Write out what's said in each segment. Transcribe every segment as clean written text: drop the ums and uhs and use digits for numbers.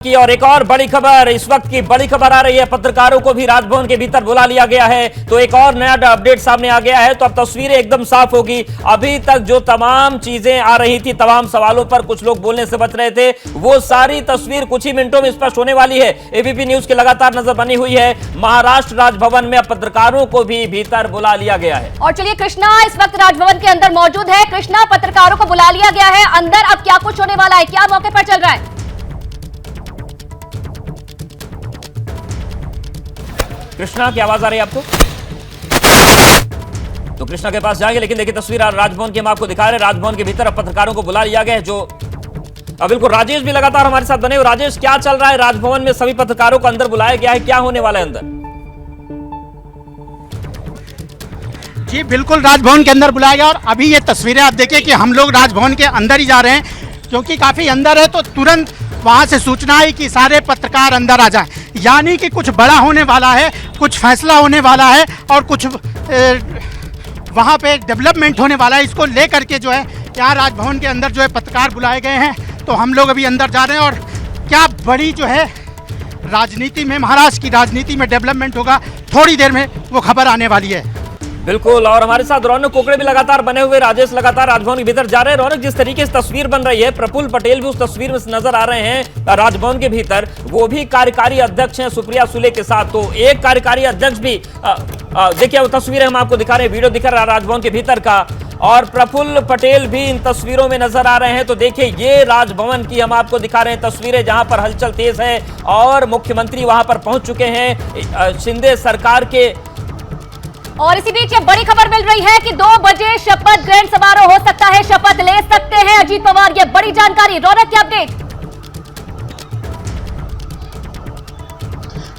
की और एक और बड़ी खबर, इस वक्त की बड़ी खबर आ रही है। पत्रकारों को भी राजभवन के भीतर बुला लिया गया है, तो एक और नया अपडेट सामने आ गया है। तो अब तस्वीरें एकदम साफ होगी। अभी तक जो तमाम चीजें आ रही थी, तमाम सवालों पर कुछ लोग बोलने से बच रहे थे, वो सारी तस्वीर कुछ ही मिनटों में स्पष्ट होने वाली है। एबीपी न्यूज की लगातार नजर बनी हुई है। महाराष्ट्र राजभवन में अब पत्रकारों को भी भीतर बुला लिया गया है। और चलिए, कृष्णा इस वक्त राजभवन के अंदर मौजूद है। कृष्णा, पत्रकारों को बुला लिया गया है अंदर, अब क्या कुछ होने वाला है, क्या मौके पर चल रहा है? कृष्णा की आवाज आ रही है आपको? तो कृष्णा के पास जाएंगे, लेकिन देखिए तस्वीर राजभवन की हम आपको दिखा रहे हैं। राजभवन के भीतर अब पत्रकारों को बुला लिया गया है। जो अब बिल्कुल राजेश भी लगातार हमारे साथ बने हुए। राजेश, क्या चल रहा है राजभवन में? सभी पत्रकारों को अंदर बुलाया गया है, क्या होने वाला है अंदर? जी बिल्कुल, राजभवन के अंदर बुलाया गया। और अभी ये तस्वीरें आप देखिए कि हम लोग राजभवन के अंदर ही जा रहे हैं, क्योंकि काफी अंदर है, तो तुरंत वहां से सूचना आई कि सारे पत्रकार अंदर आ जाएं। यानी कि कुछ बड़ा होने वाला है, कुछ फैसला होने वाला है और कुछ वहां पे डेवलपमेंट होने वाला है। इसको लेकर के जो है यहाँ राजभवन के अंदर जो है पत्रकार बुलाए गए हैं। तो हम लोग अभी अंदर जा रहे हैं और क्या बड़ी जो है राजनीति में, महाराष्ट्र की राजनीति में डेवलपमेंट होगा, थोड़ी देर में वो खबर आने वाली है। बिल्कुल, और हमारे साथ रौनक कोकड़े भी लगातार बने हुए। राजेश लगातार राजभवन के भीतर जा रहे हैं। रौनक, जिस तरीके से तस्वीर बन रही है, प्रफुल्ल पटेल भी उस तस्वीर में नजर आ रहे हैं राजभवन के भीतर। वो भी कार्यकारी अध्यक्ष हैं सुप्रिया सुले के साथ। तो एक कार्यकारी अध्यक्ष भी देखिए, वो तस्वीरें हम आपको दिखा रहे हैं, वीडियो दिखा रहा है राजभवन के भीतर का, और प्रफुल्ल पटेल भी इन तस्वीरों में नजर आ रहे हैं। तो देखिए, ये राजभवन की हम आपको दिखा रहे हैं तस्वीरें, जहां पर हलचल तेज है और मुख्यमंत्री वहां पर पहुंच चुके हैं शिंदे सरकार के। और इसी बीच ये बड़ी खबर मिल रही है कि 2 बजे शपथ ग्रहण समारोह हो सकता है, शपथ ले सकते हैं अजीत पवार। ये बड़ी जानकारी। रौनक की अपडेट।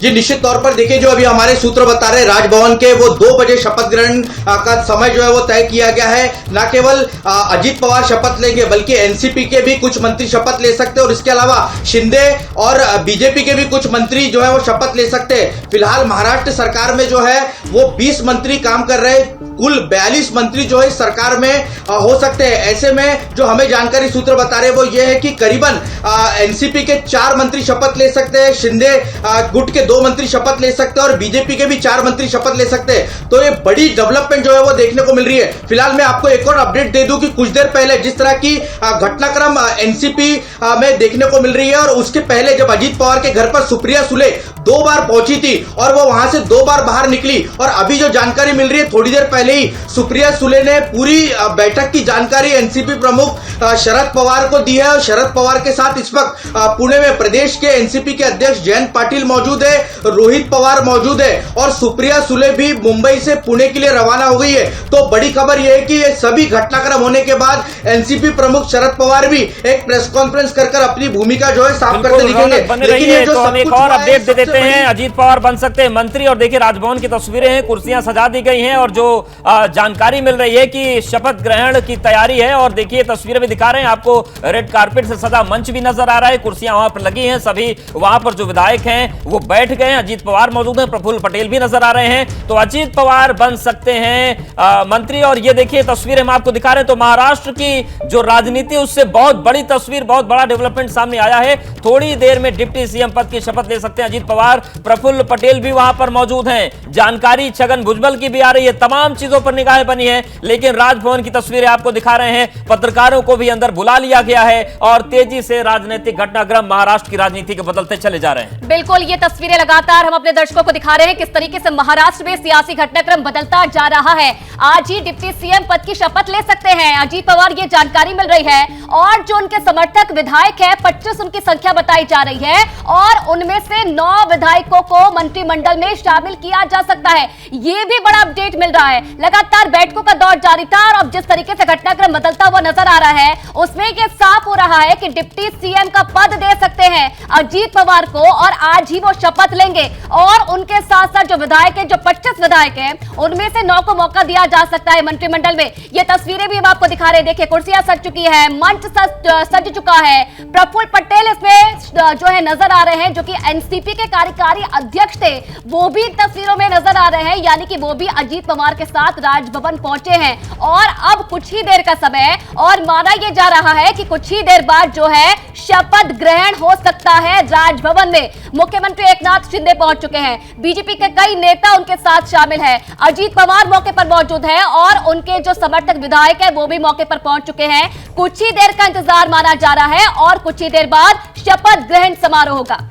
जी निश्चित तौर पर देखिए, जो अभी हमारे सूत्र बता रहे हैं राजभवन के, वो 2 बजे शपथ ग्रहण का समय जो है वो तय किया गया है। न केवल अजीत पवार शपथ लेंगे, बल्कि एनसीपी के भी कुछ मंत्री शपथ ले सकते हैं, और इसके अलावा शिंदे और बीजेपी के भी कुछ मंत्री जो है वो शपथ ले सकते हैं। फिलहाल महाराष्ट्र सरकार में जो है वो 20 मंत्री काम कर रहे हैं, कुल 42 मंत्री जो है सरकार में हो सकते हैं। ऐसे में जो हमें जानकारी सूत्र बता रहे हैं वो ये है कि करीबन एनसीपी के 4 मंत्री शपथ ले सकते हैं, शिंदे गुट के 2 मंत्री शपथ ले सकते हैं, और बीजेपी के भी 4 मंत्री शपथ ले सकते हैं। तो ये बड़ी डेवलपमेंट जो है वो देखने को मिल रही है। फिलहाल मैं आपको एक और अपडेट दे दूं कि कुछ देर पहले जिस तरह की घटनाक्रम एनसीपी में देखने को मिल रही है, और उसके पहले जब अजीत पवार के घर पर सुप्रिया सुले 2 बार पहुंची थी और वो वहां से 2 बार बाहर निकली, और अभी जो जानकारी मिल रही है थोड़ी देर पहले ही सुप्रिया सुले ने पूरी बैठक की जानकारी एनसीपी प्रमुख शरद पवार को दी है। और शरद पवार के साथ इस वक्त पुणे में प्रदेश के एनसीपी के अध्यक्ष जयंत पाटिल मौजूद है, रोहित पवार मौजूद है, और सुप्रिया सुले भी मुंबई से पुणे के लिए रवाना हो गई है। तो बड़ी खबर यह है कि ये सभी घटनाक्रम होने के बाद एनसीपी प्रमुख शरद पवार भी एक प्रेस कॉन्फ्रेंस कर अपनी भूमिका जो है साफ करते दिखेंगे। लेकिन ये जो हम एक और अपडेट दे देते हैं, अजीत पवार बन सकते हैं मंत्री। और देखिए, राजभवन की तस्वीरें हैं, कुर्सियां सजा दी गई हैं, और जो जानकारी मिल रही है कि शपथ ग्रहण की तैयारी है। और देखिए, तस्वीरें भी दिखा रहे हैं आपको, रेड कारपेट से सजा मंच भी नजर आ रहा है, कुर्सियां वहां पर लगी हैं, सभी वहां पर जो विधायक हैं वो बैठ गए हैं। अजीत पवार मौजूद हैं, प्रफुल्ल पटेल भी नजर आ रहे हैं। तो अजीत पवार बन सकते हैं मंत्री। और ये देखिए तस्वीरें हम आपको दिखा रहे हैं। तो महाराष्ट्र की जो राजनीति, उससे बहुत बड़ी तस्वीर, बहुत बड़ा डेवलपमेंट सामने आया है। थोड़ी देर में डिप्टी सीएम पद की शपथ ले सकते हैं अजीत पवार। प्रफुल्ल पटेल भी वहां पर मौजूद हैं। जानकारी छगन भुजबल की भी आ रही है। तमाम चीजों पर निगाहें बनी है, लेकिन राजभवन की तस्वीरें आपको दिखा रहे हैं। पत्रकारों को भी अंदर बुला लिया गया है, और तेजी से राजनीतिक घटनाक्रम महाराष्ट्र की राजनीति के बदलते चले जा रहे हैं। बिल्कुल, ये तस्वीरें लगातार हम अपने दर्शकों को दिखा रहे हैं, किस तरीके से महाराष्ट्र में सियासी घटनाक्रम बदलता जा रहा है। आज ही डिप्टी सीएम पद की शपथ ले सकते हैं अजीत पवार, ये जानकारी मिल रही है। और जो उनके समर्थक विधायक है, 25 उनकी संख्या बताई जा रही है, और उनमें से 9 विधायकों को मंत्रिमंडल में शामिल किया जा सकता है। ये भी बड़ा अपडेट मिल रहा है। लगातार बैठकों का दौर जारी था, और अब जिस तरीके से घटनाक्रम बदलता हुआ नजर आ रहा है, उसमें यह साफ हो रहा है कि डिप्टी सीएम का पद दे सकते हैं अजीत पवार को, और आज ही वो शपथ लेंगे। और उनके साथ साथ जो विधायक हैं, जो 25 विधायक हैं, उनमें से 9 को मौका दिया जा सकता है मंत्रिमंडल में। ये तस्वीरें भी हम आपको दिखा रहे हैं। देखिए, कुर्सियां सज चुकी है, मंच सज चुका है। प्रफुल्ल पटेल इसमें जो है नजर आ रहे हैं, जो कि एनसीपी के कार्यकारी अध्यक्ष थे, वो भी तस्वीरों में नजर आ रहे हैं। यानी कि वो भी अजीत पवार के साथ साथ राजभवन पहुंचे हैं और अब कुछ ही देर का समय और माना यह जा रहा है कि कुछ ही देर बाद जो है शपथ ग्रहण हो सकता है राजभवन में। मुख्यमंत्री एकनाथ शिंदे पहुंच चुके हैं, बीजेपी के कई नेता उनके साथ शामिल हैं, अजीत पवार मौके पर मौजूद है और उनके जो समर्थक विधायक है वो भी मौके पर पहुंच चुके हैं। कुछ ही देर का इंतजार माना जा रहा है और कुछ ही देर बाद शपथ ग्रहण समारोह होगा।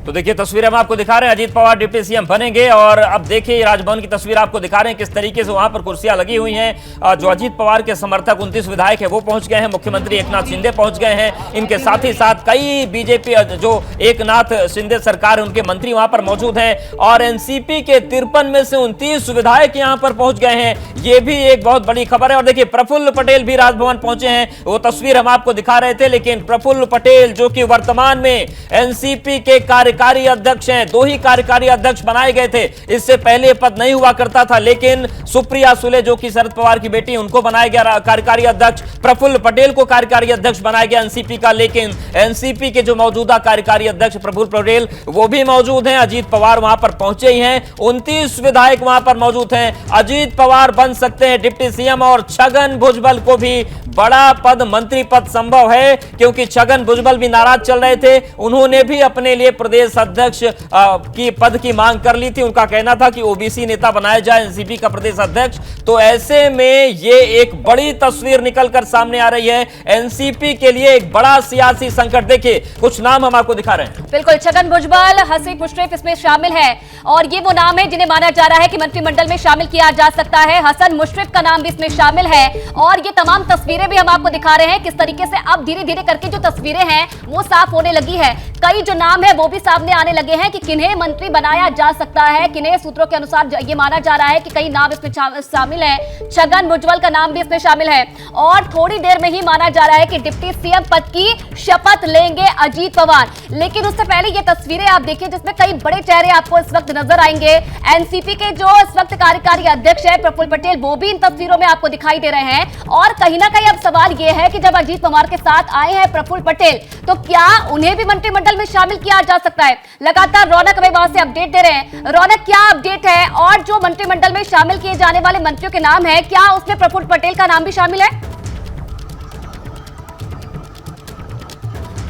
तो देखिए तस्वीर हम आपको दिखा रहे हैं, अजीत पवार डिप्टी सीएम बनेंगे और अब देखिए राजभवन की तस्वीर आपको दिखा रहे हैं किस तरीके से वहां पर कुर्सियां लगी हुई हैं। जो अजीत पवार के समर्थक 29 विधायक है वो पहुंच गए हैं, मुख्यमंत्री एकनाथ शिंदे पहुंच गए हैं, इनके साथ ही साथ कई बीजेपी जो एकनाथ शिंदे सरकार है उनके मंत्री वहां पर मौजूद हैं और एनसीपी के 53 में से 29 विधायक यहां पर पहुंच गए हैं। ये भी एक बहुत बड़ी खबर है। और देखिए प्रफुल्ल पटेल भी राजभवन पहुंचे हैं, वो तस्वीर हम आपको दिखा रहे थे, लेकिन प्रफुल्ल पटेल जो कि वर्तमान में एनसीपी के कार्यकारी अध्यक्ष हैं, 2 ही कार्यकारी अध्यक्ष बनाए गए थे, इससे पहले पद नहीं हुआ करता था, लेकिन सुप्रिया सुले जो कि शरद पवार की बेटी उनको बनाया गया कार्यकारी अध्यक्ष, प्रफुल्ल पटेल को कार्यकारी अध्यक्ष बनाया गया एनसीपी का, लेकिन एनसीपी के जो मौजूदा कार्यकारी अध्यक्ष प्रफुल्ल पटेल वो भी मौजूद हैं, अजीत पवार वहां पर पहुंचे ही हैं, 29 विधायक वहां पर मौजूद हैं। अजीत पवार बन सकते हैं डिप्टी सीएम और छगन भुजबल को भी बड़ा पद, मंत्री पद संभव है, क्योंकि छगन भुजबल भी नाराज चल रहे थे, उन्होंने भी अपने लिए प्रदेश अध्यक्ष की पद की मांग कर ली थी। उनका कहना था कि ओबीसी नेता बनाया जाए एनसीपी का प्रदेश अध्यक्ष। तो ऐसे में ये एक बड़ी तस्वीर निकलकर सामने आ रही है, एनसीपी के लिए एक बड़ा सियासी संकट। देखिए कुछ नाम हम आपको दिखा रहे हैं। बिल्कुल, छगन भुजबल, हसीब मुश्रीफ इसमें शामिल है और ये वो नाम है जिन्हें माना जा रहा है कि मंत्रिमंडल में शामिल किया जा सकता है। हसन मुश्रीफ का नाम भी इसमें शामिल है और ये तमाम तस्वीरें भी हम आपको दिखा रहे हैं किस तरीके से अब धीरे धीरे करके जो तस्वीरें हैं वो साफ होने लगी है। कई जो नाम है वो भी सामने आने लगे हैं कि किन्हें मंत्री बनाया जा सकता है, किन्हें सूत्रों के अनुसार ये माना जा रहा है कि कई नाम इसमें शामिल है। छगन भुजबल का नाम भी इसमें शामिल है और थोड़ी देर में ही माना जा रहा है कि डिप्टी सीएम पद की शपथ लेंगे अजीत पवार। लेकिन उससे पहले ये तस्वीरें आप देखिए जिसमें कई बड़े चेहरे आपको इस वक्त नजर आएंगे। एनसीपी के जो इस वक्त कार्यकारी अध्यक्ष है प्रफुल्ल पटेल वो भी इन तस्वीरों में आपको दिखाई दे रहे हैं और कहीं ना कहीं अब सवाल ये है कि जब अजीत पवार के साथ आए हैं प्रफुल्ल पटेल तो क्या उन्हें भी मंत्रिमंडल में शामिल किया जा सकता है। लगातार रौनक हमें वहां से अपडेट दे रहे हैं। रौनक, क्या अपडेट है और जो मंत्रिमंडल में शामिल किए जाने वाले मंत्रियों के नाम है क्या उसमें प्रफुल्ल पटेल का नाम भी शामिल है?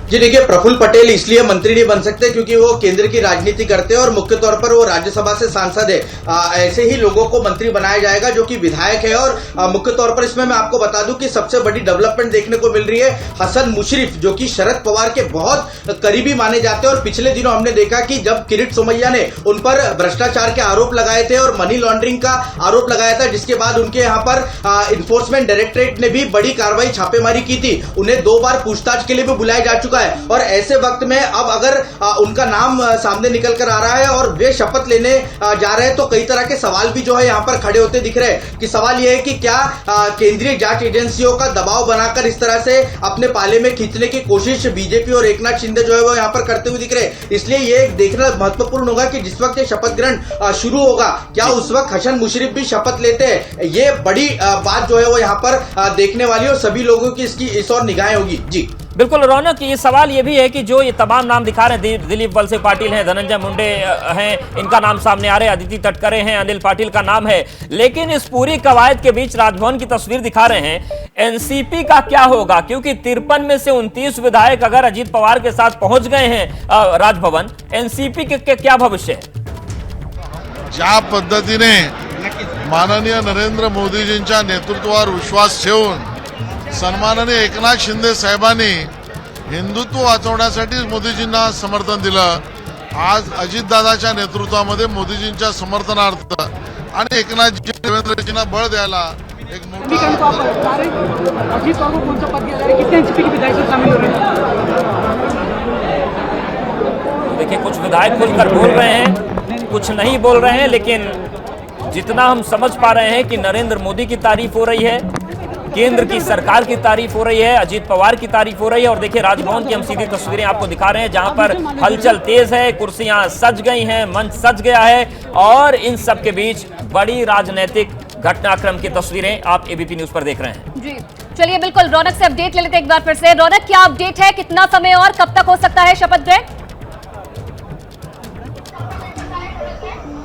जी देखिए, प्रफुल्ल पटेल इसलिए मंत्री नहीं बन सकते क्योंकि वो केंद्र की राजनीति करते हैं और मुख्य तौर पर वो राज्यसभा से सांसद है। ऐसे ही लोगों को मंत्री बनाया जाएगा जो कि विधायक है। और मुख्य तौर पर इसमें मैं आपको बता दूं कि सबसे बड़ी डेवलपमेंट देखने को मिल रही है हसन मुशर्रफ, जो कि शरद पवार के बहुत करीबी माने जाते हैं। और पिछले दिनों हमने देखा कि जब किरीट सोमैया ने उन पर भ्रष्टाचार के आरोप लगाए थे और मनी लॉन्ड्रिंग का आरोप लगाया था, जिसके बाद उनके यहाँ पर इन्फोर्समेंट डायरेक्टरेट ने भी बड़ी कार्रवाई, छापेमारी की थी। उन्हें 2 बार पूछताछ के लिए भी बुलाया जा चुका है और ऐसे वक्त में अब अगर उनका नाम सामने निकल कर आ रहा है और वे शपथ लेने जा रहे हैं तो कई तरह के सवाल भी जो है यहाँ पर खड़े होते दिख रहे हैं। कि सवाल यह है कि क्या केंद्रीय जांच एजेंसियों का दबाव बनाकर इस तरह से अपने पाले में खींचने की कोशिश बीजेपी और एकनाथ शिंदे जो है वो यहाँ पर करते हुए दिख रहे हैं। इसलिए ये देखना महत्वपूर्ण होगा कि जिस वक्त ये शपथ ग्रहण शुरू होगा क्या उस वक्त हसन मुशर्रफ भी शपथ लेते हैं। ये बड़ी बात जो है वो यहाँ पर देखने वाली और सभी लोगों की इसकी इस और निगाहें होगी। जी बिल्कुल रौनक, ये सवाल ये भी है कि जो ये तमाम नाम दिखा रहे हैं, दिलीप वलसे पाटिल हैं, धनंजय मुंडे हैं, इनका नाम सामने आ रहे हैं, अदिति तटकरे हैं, अनिल पाटिल का नाम है, लेकिन इस पूरी कवायद के बीच राजभवन की तस्वीर दिखा रहे हैं। एनसीपी का क्या होगा, क्योंकि 53 में से 29 विधायक अगर अजीत पवार के साथ पहुंच गए हैं राजभवन, एनसीपी के क्या भविष्य है? ज्या पद्धतीने माननीय नरेंद्र मोदीजींच्या नेतृत्वावर विश्वास ठेवून सन्माननीय एकनाथ शिंदे साहेबांनी हिंदुत्व वाचवण्यासाठी मोदीजींना समर्थन दिलं। आज अजितदादाच्या नेतृत्वामध्ये मोदीजींच्या समर्थनार्थ आणि एकनाथजी देवेंद्रजींना बळ द्यायला एक मोठा अजीत पवार को कौन सा पद दिया जा रहा है, कितने एनसीपी के विधायक शामिल हो रहे हैं? देखिए कुछ विधायक खुलकर बोल रहे हैं, कुछ नहीं बोल रहे हैं, लेकिन जितना हम समझ पा रहे हैं कि नरेंद्र मोदी की तारीफ हो रही है, केंद्र की सरकार की तारीफ हो रही है, अजीत पवार की तारीफ हो रही है। और देखिए राजभवन की हम सीधी तस्वीरें आपको दिखा रहे हैं जहां पर हलचल तेज है, कुर्सियां सज गई हैं, मंच सज गया है और इन सब के बीच बड़ी राजनीतिक घटनाक्रम की तस्वीरें आप एबीपी न्यूज पर देख रहे हैं। जी चलिए, बिल्कुल रौनक से अपडेट ले लेते हैं एक बार फिर से। रौनक, क्या अपडेट है, कितना समय और कब तक हो सकता है शपथ ग्रहण?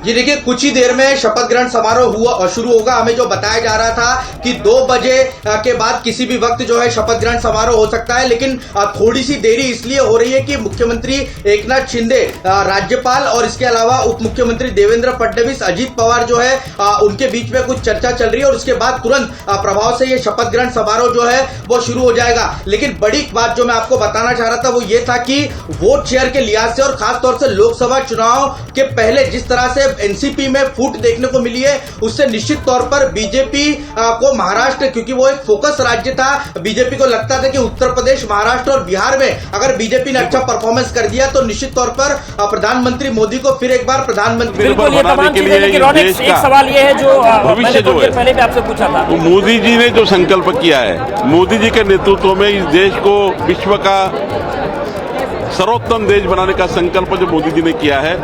जी देखिए, कुछ ही देर में शपथ ग्रहण समारोह शुरू होगा। हमें जो बताया जा रहा था कि 2 बजे के बाद किसी भी वक्त जो है शपथ ग्रहण समारोह हो सकता है, लेकिन थोड़ी सी देरी इसलिए हो रही है कि मुख्यमंत्री एकनाथ शिंदे, राज्यपाल और इसके अलावा उप मुख्यमंत्री देवेंद्र फडणवीस, अजीत पवार जो है उनके बीच में कुछ चर्चा चल रही है और उसके बाद तुरंत प्रभाव से ये शपथ ग्रहण समारोह जो है वो शुरू हो जाएगा। लेकिन बड़ी बात जो मैं आपको बताना चाह रहा था वो ये था कि वोट शेयर के लिहाज से और खासतौर से लोकसभा चुनाव के पहले जिस तरह से एनसीपी में फूट देखने को मिली है, उससे निश्चित तौर पर बीजेपी को महाराष्ट्र, क्योंकि वो एक फोकस राज्य था, बीजेपी को लगता था कि उत्तर प्रदेश, महाराष्ट्र और बिहार में अगर बीजेपी ने अच्छा परफॉर्मेंस कर दिया तो निश्चित तौर पर प्रधानमंत्री मोदी को फिर एक बार प्रधानमंत्री। बिल्कुल, ये तमाम चीजें, लेकिन रॉनिक्स, एक सवाल ये है जो मैंने थोड़ी देर पहले भी आपसे पूछा था। मोदी जी ने जो संकल्प किया है, मोदी जी के नेतृत्व में इस देश को विश्व का सर्वोत्तम देश बनाने का संकल्प जो मोदी जी ने किया है,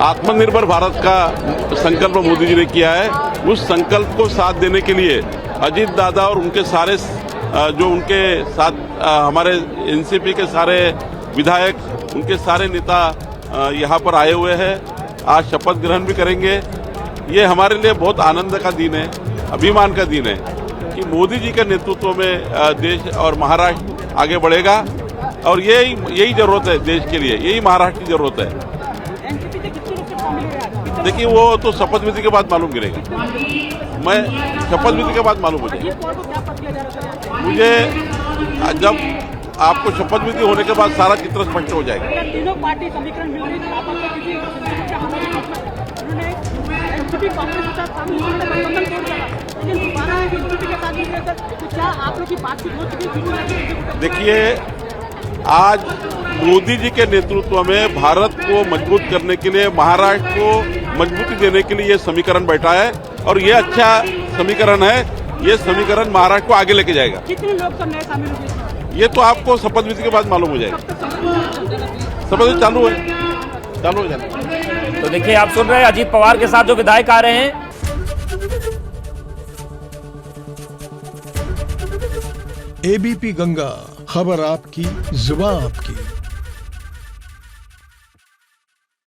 आत्मनिर्भर भारत का संकल्प मोदी जी ने किया है, उस संकल्प को साथ देने के लिए अजीत दादा और उनके सारे जो उनके साथ हमारे एनसीपी के सारे विधायक, उनके सारे नेता यहाँ पर आए हुए हैं। आज शपथ ग्रहण भी करेंगे। ये हमारे लिए बहुत आनंद का दिन है, अभिमान का दिन है कि मोदी जी के नेतृत्व में देश और महाराष्ट्र आगे बढ़ेगा और यही जरूरत है देश के लिए, यही महाराष्ट्र की जरूरत है। देखिए, वो तो शपथ विधि के बाद मालूम गिरेगा। मैं शपथ विधि के बाद मालूम हो जाएगा मुझे। जब आपको शपथ विधि होने के बाद सारा चित्र स्पष्ट हो जाएगा। तीनों पार्टी समीकरण मिल रही है, एनसीपी कांग्रेस के साथ शामिल होने का गठबंधन तोड़ दिया, लेकिन दोबारा एनसीपी के साथ मिलकर तो क्या आप लोग की बातचीत हो चुकी? देखिए, आज मोदी जी के नेतृत्व में भारत को मजबूत करने के लिए, महाराष्ट्र को मजबूती देने के लिए ये समीकरण बैठा है और ये अच्छा समीकरण है। ये समीकरण महाराष्ट्र को आगे लेके जाएगा। कितने लोग सब नए शामिल होंगे? ये तो आपको शपथ विधि के बाद मालूम हो जाएगा। शपथ विधि चालू हो जाएगा। तो देखिए, आप सुन रहे हैं अजीत पवार के साथ जो विधायक आ रहे हैं। एबीपी गंगा, खबर आपकी, जुबान आपकी।